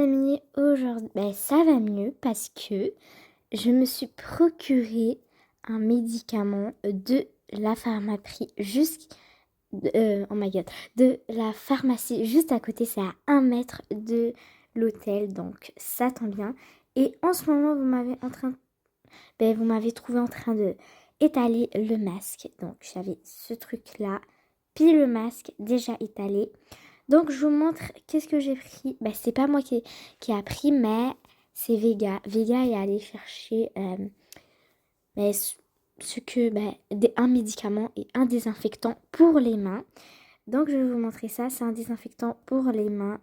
amis, aujourd'hui, ça va mieux parce que je me suis procuré un médicament de la pharmacie oh my god, de la pharmacie juste à côté, c'est à 1 mètre de l'hôtel, donc ça tombe bien. Et en ce moment, vous m'avez trouvé en train de étaler le masque. Donc j'avais ce truc-là, puis le masque déjà étalé. Donc je vous montre qu'est-ce que j'ai pris. C'est pas moi qui a pris, mais c'est Vega. Vega est allé chercher ben, un médicament et un désinfectant pour les mains. Donc je vais vous montrer ça. C'est un désinfectant pour les mains.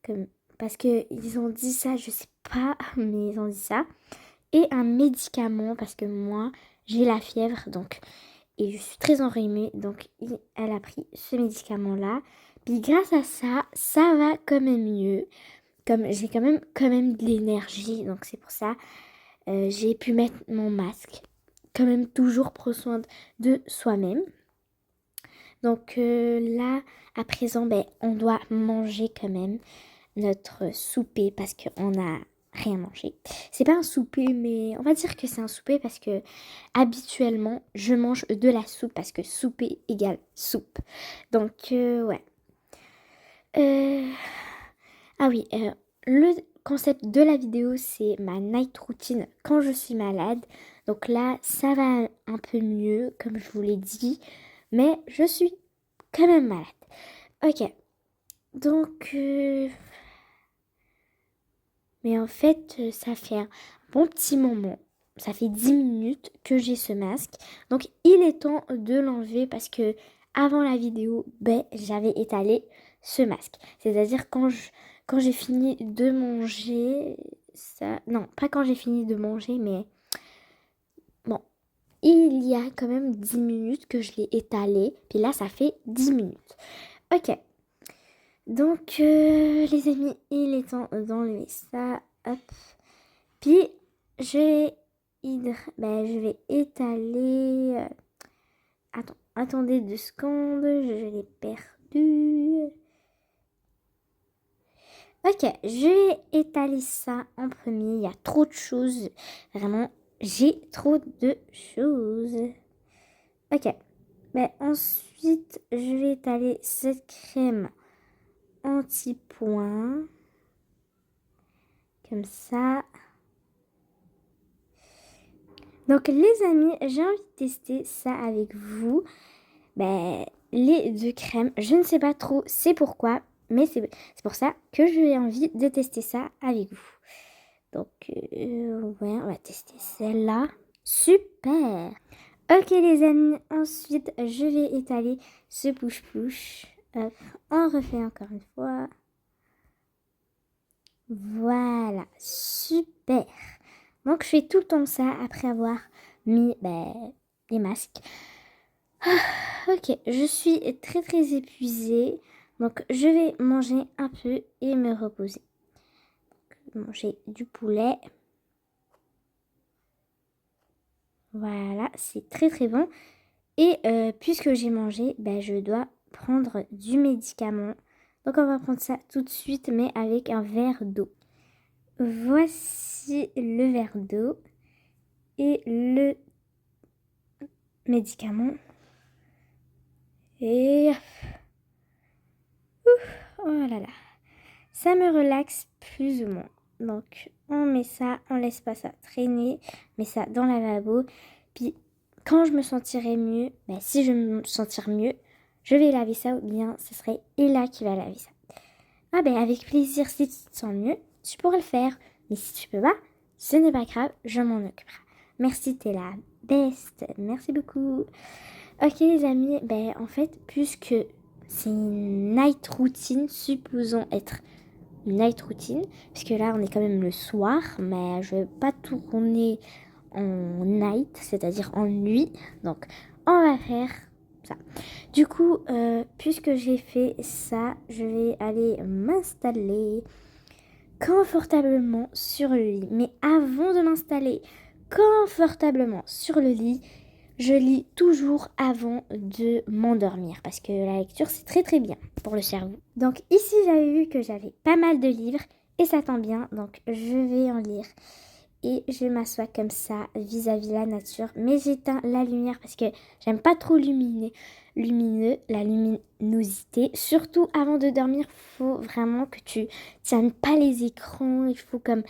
Comme, parce qu'ils ont dit ça, je sais pas, mais ils ont dit ça. Et un médicament parce que moi j'ai la fièvre et je suis très enrhumée. Donc elle a pris ce médicament-là. Puis grâce à ça, ça va quand même mieux. Comme j'ai quand même de l'énergie, donc c'est pour ça j'ai pu mettre mon masque. Quand même toujours prendre soin de soi-même. Donc là, à présent, on doit manger quand même notre souper parce qu'on a rien mangé. C'est pas un souper, mais on va dire que c'est un souper parce que habituellement, je mange de la soupe parce que souper égale soupe. Donc ouais. Ah oui, le concept de la vidéo, c'est ma night routine quand je suis malade. Donc là, ça va un peu mieux, comme je vous l'ai dit, mais je suis quand même malade. Ok, donc, mais en fait, ça fait un bon petit moment. Ça fait 10 minutes que j'ai ce masque. Donc, il est temps de l'enlever parce que avant la vidéo, j'avais étalé ce masque. C'est-à-dire quand j'ai fini de manger, ça... Non, pas quand j'ai fini de manger, mais bon, il y a quand même 10 minutes que je l'ai étalé. Puis là, ça fait 10 minutes. Ok. Donc, les amis, il est temps d'enlever ça. Hop. Puis, je vais étaler... attendez 2 secondes, je l'ai perdu. Ok, je vais étaler ça en premier. Il y a trop de choses. Vraiment, j'ai trop de choses. Ok. Ensuite, je vais étaler cette crème anti-points. Comme ça. Donc les amis, j'ai envie de tester ça avec vous. Les 2 crèmes, je ne sais pas trop c'est pourquoi, mais c'est pour ça que j'ai envie de tester ça avec vous. Donc ouais, on va tester celle-là. Super. Ok les amis, ensuite je vais étaler ce push-push. Hop, on refait encore une fois. Voilà, super. Donc je fais tout le temps ça après avoir mis les masques. Ok, je suis très très épuisée. Donc je vais manger un peu et me reposer. Manger du poulet. Voilà, c'est très très bon. Et puisque j'ai mangé, je dois prendre du médicament. Donc on va prendre ça tout de suite, mais avec un verre d'eau. Voici le verre d'eau et le médicament. Et oh là là, ça me relaxe plus ou moins. Donc on met ça, on laisse pas ça traîner, on met ça dans le lavabo. Puis quand je me sentirai mieux, si je me sentir mieux, je vais laver ça ou bien ce serait Ella qui va laver ça. Ah avec plaisir, si tu te sens mieux, tu pourras le faire. Mais si tu peux pas, ce n'est pas grave, je m'en occuperai. Merci, t'es la best. Merci beaucoup. Ok les amis, en fait, puisque c'est une night routine, supposons être une night routine, puisque là on est quand même le soir, mais je vais pas tourner en night, c'est-à-dire en nuit. Donc on va faire ça. Du coup, puisque j'ai fait ça, je vais aller m'installer confortablement sur le lit. Mais avant de m'installer confortablement sur le lit, je lis toujours avant de m'endormir parce que la lecture c'est très très bien pour le cerveau. Donc ici j'avais vu que j'avais pas mal de livres Et ça tombe bien, donc je vais en lire. Et je m'assois comme ça vis-à-vis la nature. Mais j'éteins la lumière parce que j'aime pas trop la luminosité. Surtout avant de dormir, faut vraiment que tu tiennes pas les écrans. Il faut comme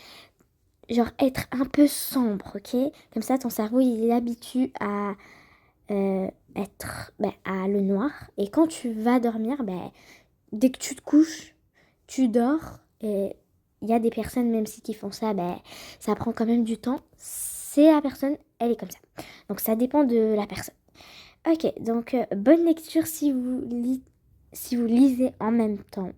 genre être un peu sombre, ok? Comme ça, ton cerveau il est habitué à être à le noir. Et quand tu vas dormir, dès que tu te couches, tu dors. Et il y a des personnes, même si qui font ça, ça prend quand même du temps. C'est la personne, elle est comme ça. Donc ça dépend de la personne. Ok, donc bonne lecture si vous lisez en même temps.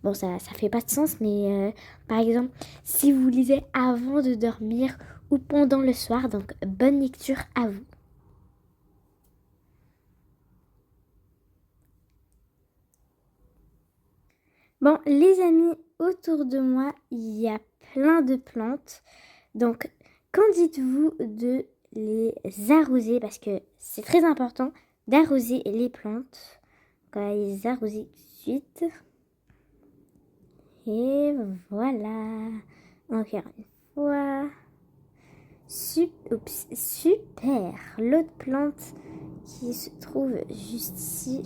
Bon, ça fait pas de sens, mais par exemple, si vous lisez avant de dormir ou pendant le soir, donc bonne lecture à vous. Bon, les amis, autour de moi, il y a plein de plantes. Donc, qu'en dites-vous de les arroser? Parce que c'est très important d'arroser les plantes. On va les arroser tout de suite. Et voilà. Encore une fois. Super. L'autre plante qui se trouve juste ici.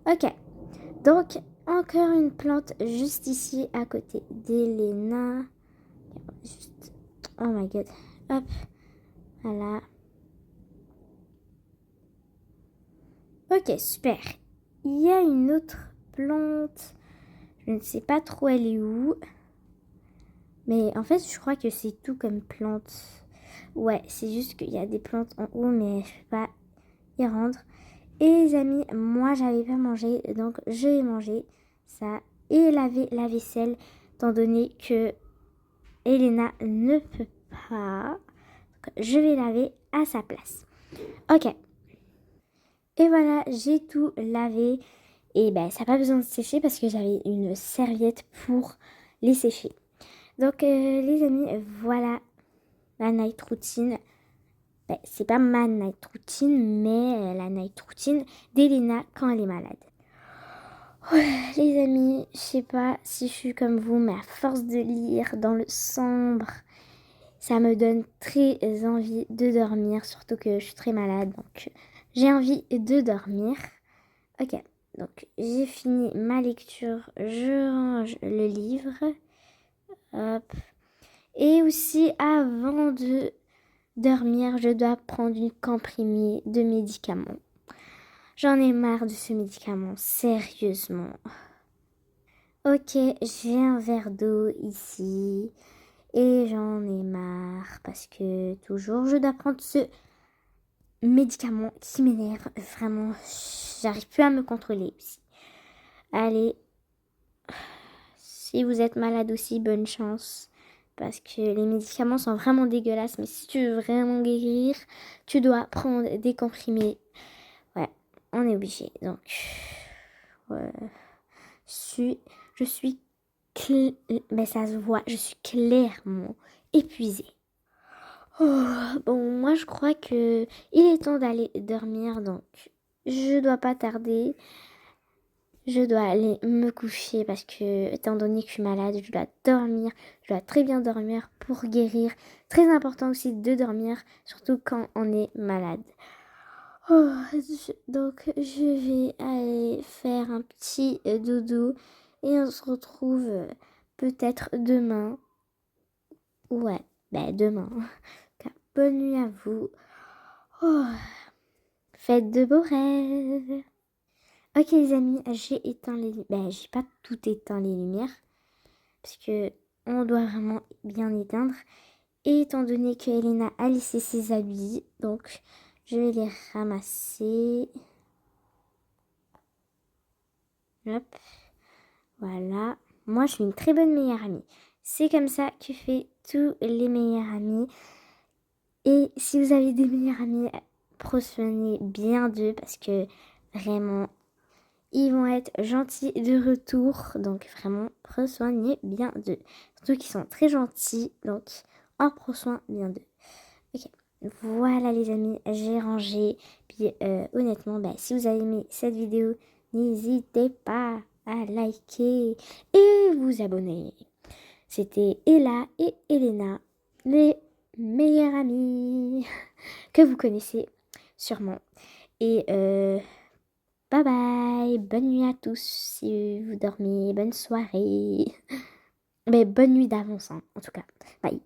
Ok. Donc, encore une plante juste ici à côté d'Elena. Juste. Oh my god. Hop. Voilà. Ok, super. Il y a une autre plante. Je ne sais pas trop elle est où. Mais en fait, je crois que c'est tout comme plante. Ouais, c'est juste qu'il y a des plantes en haut, mais je ne peux pas y rendre. Et les amis, moi, j'avais pas mangé, donc je vais manger ça et laver la vaisselle, étant donné que Elena ne peut pas. Donc, je vais laver à sa place. Ok. Et voilà, j'ai tout lavé. Et ça n'a pas besoin de sécher parce que j'avais une serviette pour les sécher. Donc les amis, voilà la night routine. C'est pas ma night routine, mais la night routine d'Elena quand elle est malade. Ouais, les amis, je sais pas si je suis comme vous, mais à force de lire dans le sombre, ça me donne très envie de dormir, surtout que je suis très malade, donc j'ai envie de dormir. Ok, donc j'ai fini ma lecture, je range le livre. Hop. Et aussi, avant de dormir, je dois prendre une comprimée de médicaments. J'en ai marre de ce médicament, sérieusement. Ok, j'ai un verre d'eau ici. Et j'en ai marre parce que toujours je dois prendre ce médicament qui m'énerve. Vraiment, j'arrive plus à me contrôler aussi. Allez, si vous êtes malade aussi, bonne chance. Parce que les médicaments sont vraiment dégueulasses. Mais si tu veux vraiment guérir, tu dois prendre des comprimés. Ouais, on est obligé. Donc, ouais, je suis ça se voit, je suis clairement épuisée. Oh, bon, moi je crois que il est temps d'aller dormir, donc je dois pas tarder. Je dois aller me coucher parce que, étant donné que je suis malade, je dois dormir. Je dois très bien dormir pour guérir. Très important aussi de dormir, surtout quand on est malade. Donc, je vais aller faire un petit dodo et on se retrouve peut-être demain. Ouais, demain. Bonne nuit à vous. Oh, faites de beaux rêves. Ok les amis, j'ai éteint les lumières. J'ai pas tout éteint les lumières. Parce que on doit vraiment bien éteindre. Et étant donné que Elena a laissé ses habits, donc je vais les ramasser. Hop. Voilà. Moi, je suis une très bonne meilleure amie. C'est comme ça que fait tous les meilleurs amis. Et si vous avez des meilleurs amis, prenez bien d'eux parce que vraiment, ils vont être gentils de retour. Donc vraiment, prenez bien d'eux. Surtout qu'ils sont très gentils. Donc, en prends soin bien d'eux. Ok. Voilà les amis, j'ai rangé. Puis honnêtement, si vous avez aimé cette vidéo, N'hésitez pas à liker et vous abonner. C'était Ella et Elena, les meilleures amies que vous connaissez sûrement. Et bye bye, bonne nuit à tous si vous dormez, bonne soirée. Mais bonne nuit d'avance, hein, en tout cas. Bye.